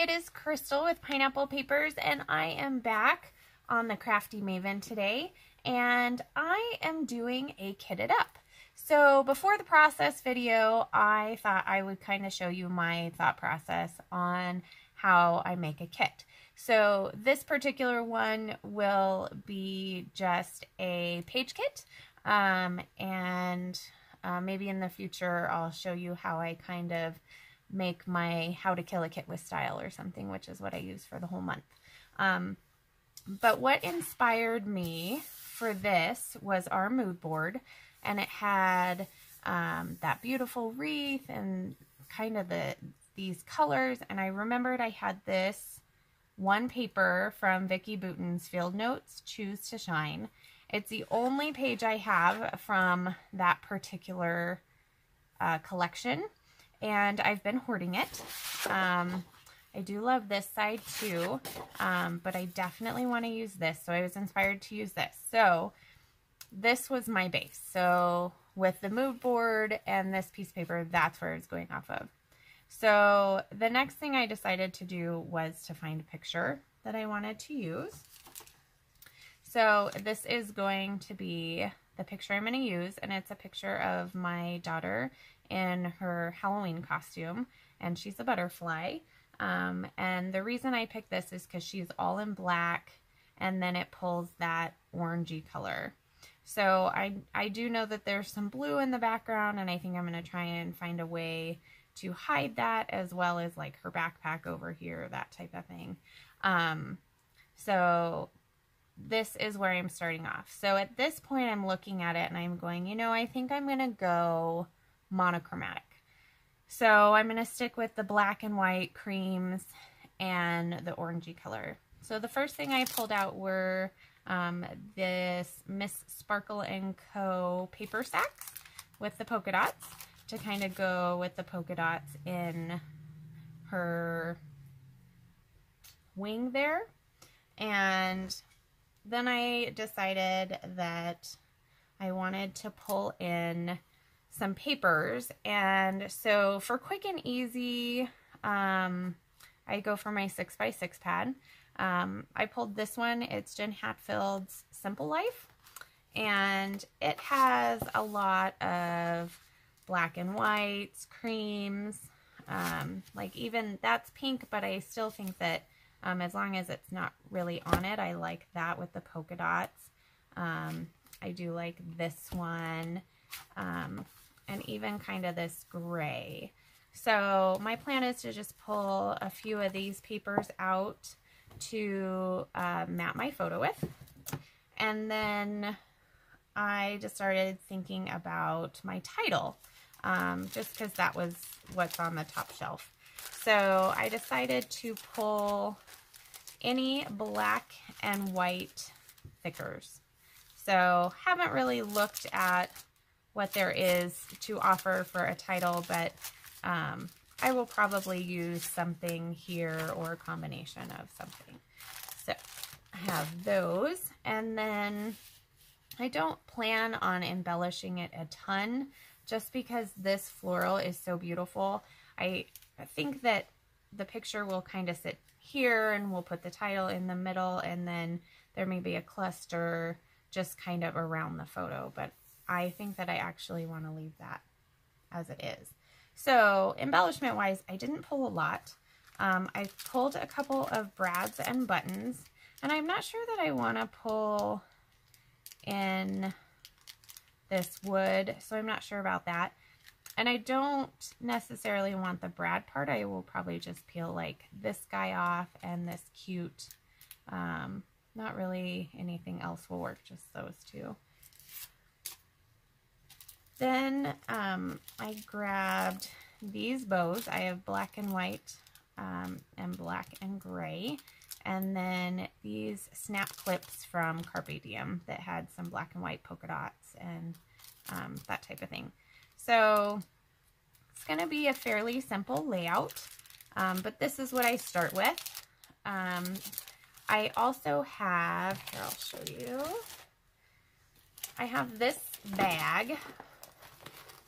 it is Crystal with Pineapple Papers, and I am back on the Crafty Maven today, and I am doing a kitted up. So before the process video, I thought I would kind of show you my thought process on how I make a kit. So this particular one will be just a page kit, and maybe in the future I'll show you how I kind of make my how to kill a kit with style or something, which is what I use for the whole month. But what inspired me for this was our mood board, and it had that beautiful wreath and kind of these colors, and I remembered I had this one paper from Vicki Boutin's Field Notes, Choose to Shine. It's the only page I have from that particular collection, and I've been hoarding it. I do love this side too, but I definitely want to use this, so I was inspired to use this. So this was my base. So with the mood board and this piece of paper, that's where it's going off of. So the next thing I decided to do was to find a picture that I wanted to use. So this is going to be the picture I'm going to use, and it's a picture of my daughter in her Halloween costume, and she's a butterfly. And the reason I picked this is because she's all in black, and then it pulls that orangey color. So I do know that there's some blue in the background, and I think I'm going to try and find a way to hide that, as well as like her backpack over here, that type of thing. So this is where I'm starting off. So at this point I'm looking at it and I'm going, you know, I think I'm going to go monochromatic. So I'm going to stick with the black and white creams and the orangey color. So the first thing I pulled out were this Miss Sparkle & Co. paper sacks with the polka dots to kind of go with the polka dots in her wing there. And then I decided that I wanted to pull in some papers, and so for quick and easy, I go for my 6x6 pad. I pulled this one. It's Jen Hatfield's Simple Life, and it has a lot of black and whites, creams, like even that's pink, but I still think that as long as it's not really on it, I like that with the polka dots. I do like this one, and even kind of this gray. So my plan is to just pull a few of these papers out to map my photo with. And then I just started thinking about my title, just because that was what's on the top shelf. So I decided to pull any black and white thickers. So haven't really looked at what there is to offer for a title, but I will probably use something here or a combination of something. So I have those, and then I don't plan on embellishing it a ton just because this floral is so beautiful. I think that the picture will kind of sit here, and we'll put the title in the middle, and then there may be a cluster just kind of around the photo, but I think that I actually want to leave that as it is. So embellishment wise, I didn't pull a lot. I pulled a couple of brads and buttons, and I'm not sure that I want to pull in this wood, so I'm not sure about that. And I don't necessarily want the brad part. I will probably just peel like this guy off and this cute, not really anything else will work, just those two. Then I grabbed these bows. I have black and white and black and gray. And then these snap clips from Carpe Diem that had some black and white polka dots and that type of thing. So it's going to be a fairly simple layout, but this is what I start with. I also have, here I'll show you, I have this bag.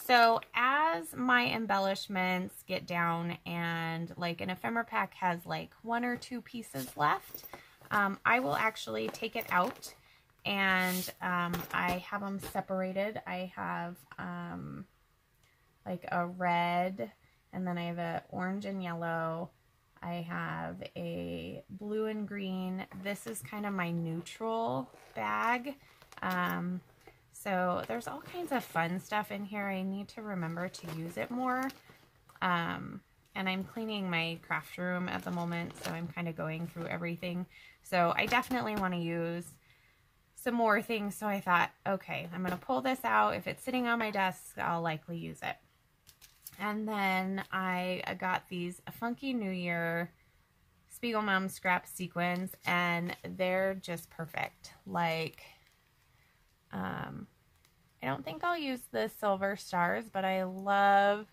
So as my embellishments get down and like an ephemera pack has like 1 or 2 pieces left, I will actually take it out and I have them separated. I have like a red, and then I have an orange and yellow. I have a blue and green. This is kind of my neutral bag. So there's all kinds of fun stuff in here. I need to remember to use it more. And I'm cleaning my craft room at the moment, so I'm kind of going through everything. So I definitely want to use some more things. So I thought, okay, I'm going to pull this out. If it's sitting on my desk, I'll likely use it. And then I got these Funky New Year Spiegel Mom scrap sequins, and they're just perfect. Like, I don't think I'll use the silver stars, but I love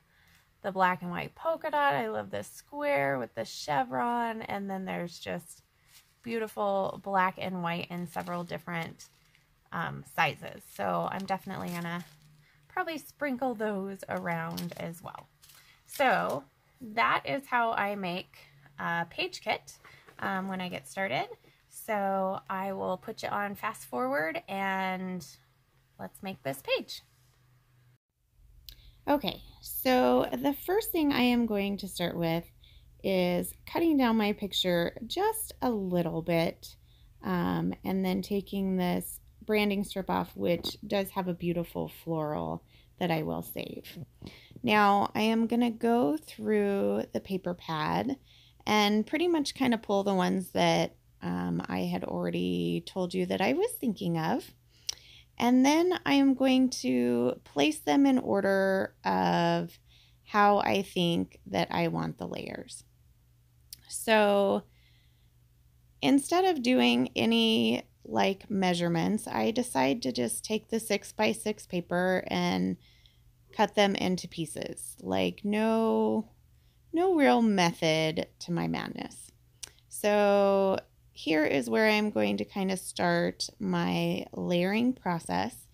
the black and white polka dot. I love the square with the chevron, and then there's just beautiful black and white in several different sizes. So I'm definitely gonna probably sprinkle those around as well. So that is how I make a page kit when I get started. So I will put you on fast forward and let's make this page. Okay, so the first thing I am going to start with is cutting down my picture just a little bit, and then taking this branding strip off, which does have a beautiful floral that I will save. Now I am going to go through the paper pad and pretty much kind of pull the ones that I had already told you that I was thinking of. And then I am going to place them in order of how I think that I want the layers. So instead of doing any like measurements, I decide to just take the 6x6 paper and cut them into pieces. Like no real method to my madness. So here is where I'm going to kind of start my layering process.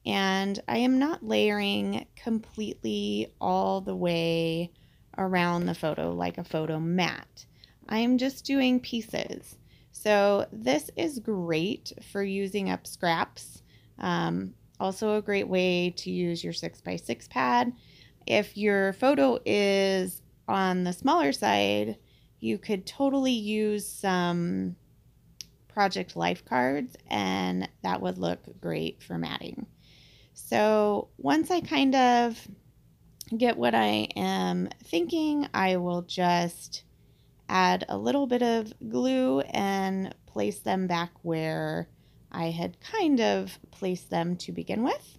And I am not layering completely all the way around the photo like a photo mat. I am just doing pieces. So this is great for using up scraps. Also a great way to use your 6x6 pad. If your photo is on the smaller side, you could totally use some project life cards, and that would look great for matting. So once I kind of get what I am thinking, I will just add a little bit of glue and place them back where I had kind of placed them to begin with.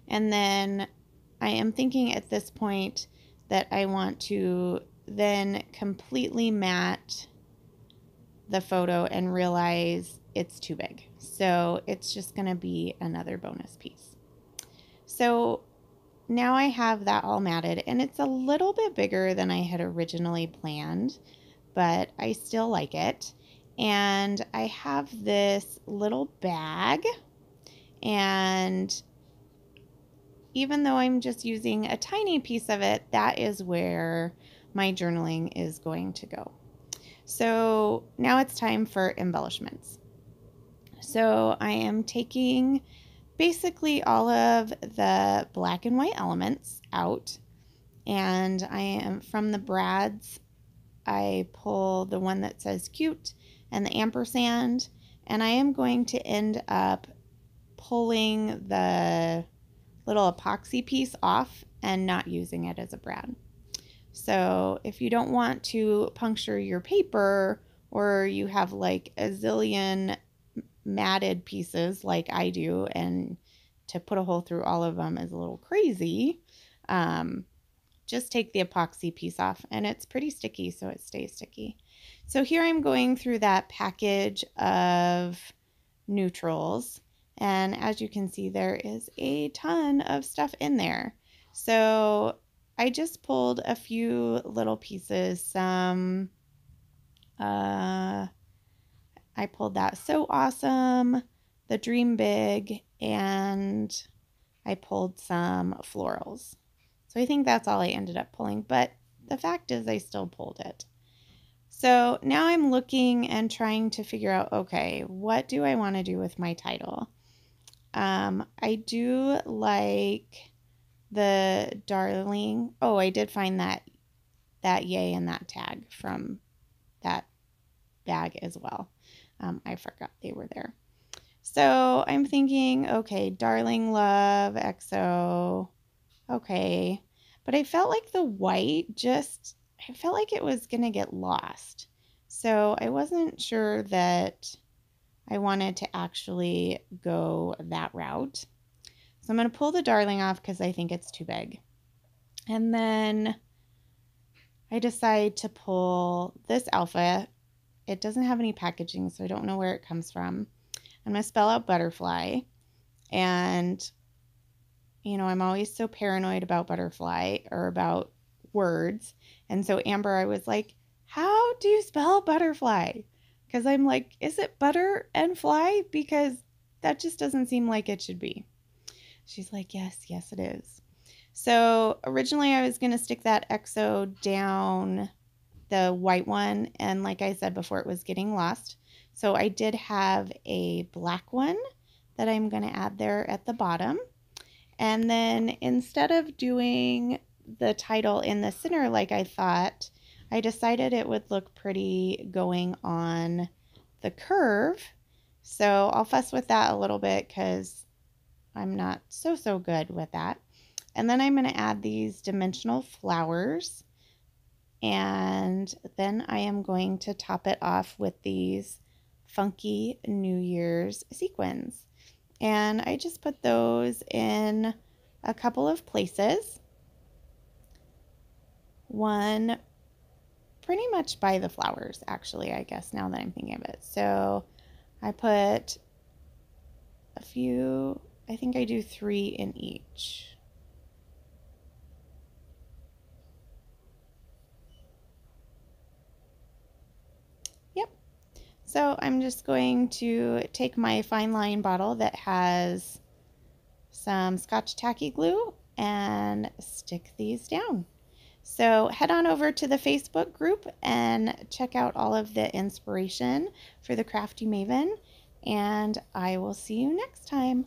And then I am thinking at this point that I want to then completely matte the photo and realize it's too big. So it's just going to be another bonus piece. So now I have that all matted, and it's a little bit bigger than I had originally planned, but I still like it. And I have this little bag, and even though I'm just using a tiny piece of it, that is where my journaling is going to go. So now it's time for embellishments. So I am taking basically all of the black and white elements out, and I am from the brads, I pull the one that says cute and the ampersand, and I am going to end up pulling the little epoxy piece off and not using it as a brad. So if you don't want to puncture your paper, or you have like a zillion matted pieces like I do, and to put a hole through all of them is a little crazy, just take the epoxy piece off, and it's pretty sticky, so it stays sticky. So here I'm going through that package of neutrals, and as you can see, there is a ton of stuff in there. So I just pulled a few little pieces. Some I pulled that So Awesome, the Dream Big, and I pulled some florals. So I think that's all I ended up pulling, but the fact is I still pulled it. So now I'm looking and trying to figure out, okay, what do I want to do with my title? I do like the darling. Oh, I did find that yay and that tag from that bag as well. I forgot they were there. So I'm thinking, okay, darling love, XO, okay. But I felt like the white I felt like it was going to get lost. So I wasn't sure that I wanted to actually go that route. So I'm going to pull the darling off because I think it's too big. And then I decide to pull this alpha. It doesn't have any packaging, so I don't know where it comes from. I'm going to spell out butterfly. And, you know, I'm always so paranoid about butterfly or about words. And so Amber, I was like, how do you spell butterfly? Because I'm like, is it butter and fly? Because that just doesn't seem like it should be. She's like, yes, it is. So originally I was going to stick that XO down the white one. And like I said before, it was getting lost. So I did have a black one that I'm going to add there at the bottom. And then instead of doing the title in the center like I thought, I decided it would look pretty going on the curve. So I'll fuss with that a little bit because I'm not so good with that. And then I'm going to add these dimensional flowers. And then I am going to top it off with these funky New Year's sequins. And I just put those in a couple of places. One pretty much by the flowers, actually, I guess, now that I'm thinking of it. So I put a few, I think I do 3 in each. Yep. So I'm just going to take my fine line bottle that has some Scotch tacky glue and stick these down. So head on over to the Facebook group and check out all of the inspiration for the Crafty Maven, and I will see you next time.